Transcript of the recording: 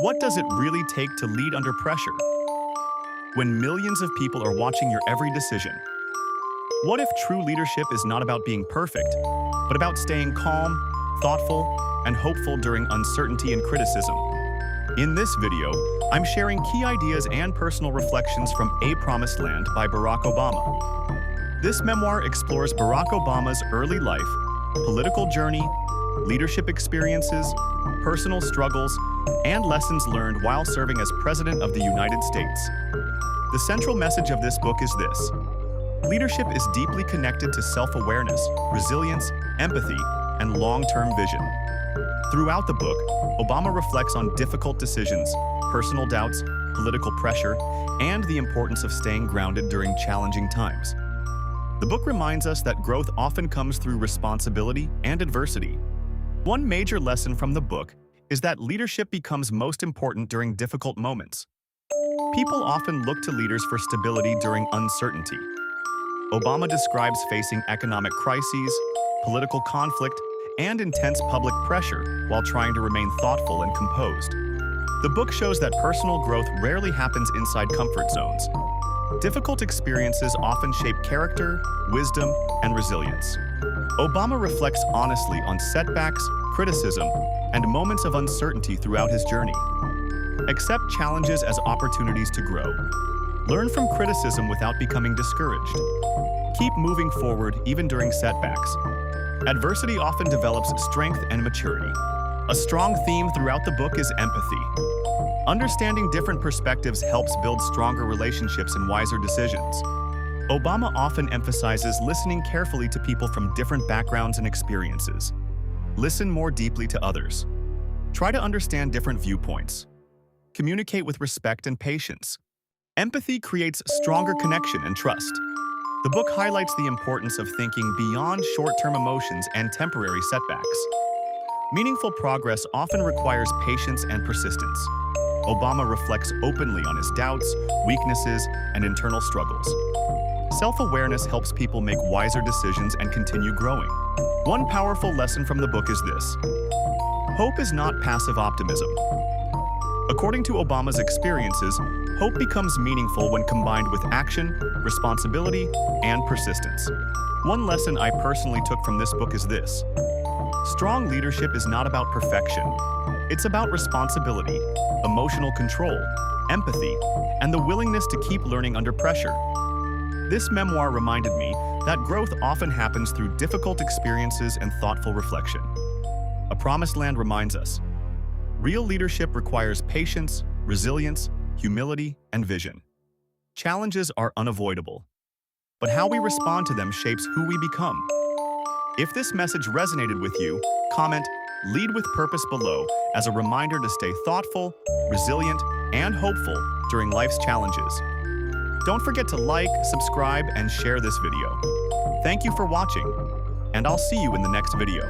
What does it really take to lead under pressure? When millions of people are watching your every decision. What if true leadership is not about being perfect, but about staying calm, thoughtful, and hopeful during uncertainty and criticism? In this video, I'm sharing key ideas and personal reflections from A Promised Land by Barack Obama. This memoir explores Barack Obama's early life, political journey, leadership experiences, personal struggles, and lessons learned while serving as President of the United States. The central message of this book is this: leadership is deeply connected to self-awareness, resilience, empathy, and long-term vision. Throughout the book, Obama reflects on difficult decisions, personal doubts, political pressure, and the importance of staying grounded during challenging times. The book reminds us that growth often comes through responsibility and adversity. One major lesson from the book is that leadership becomes most important during difficult moments. People often look to leaders for stability during uncertainty. Obama describes facing economic crises, political conflict, and intense public pressure while trying to remain thoughtful and composed. The book shows that personal growth rarely happens inside comfort zones. Difficult experiences often shape character, wisdom, and resilience. Obama reflects honestly on setbacks, criticism, and moments of uncertainty throughout his journey. Accept challenges as opportunities to grow. Learn from criticism without becoming discouraged. Keep moving forward even during setbacks. Adversity often develops strength and maturity. A strong theme throughout the book is empathy. Understanding different perspectives helps build stronger relationships and wiser decisions. Obama often emphasizes listening carefully to people from different backgrounds and experiences. Listen more deeply to others. Try to understand different viewpoints. Communicate with respect and patience. Empathy creates stronger connection and trust. The book highlights the importance of thinking beyond short-term emotions and temporary setbacks. Meaningful progress often requires patience and persistence. Obama reflects openly on his doubts, weaknesses, and internal struggles. Self-awareness helps people make wiser decisions and continue growing. One powerful lesson from the book is this: hope is not passive optimism. According to Obama's experiences, hope becomes meaningful when combined with action, responsibility, and persistence. One lesson I personally took from this book is this: strong leadership is not about perfection. It's about responsibility, emotional control, empathy, and the willingness to keep learning under pressure. This memoir reminded me that growth often happens through difficult experiences and thoughtful reflection. A Promised Land reminds us: real leadership requires patience, resilience, humility, and vision. Challenges are unavoidable, but how we respond to them shapes who we become. If this message resonated with you, comment "Lead with Purpose" below as a reminder to stay thoughtful, resilient, and hopeful during life's challenges. Don't forget to like, subscribe, and share this video. Thank you for watching, and I'll see you in the next video.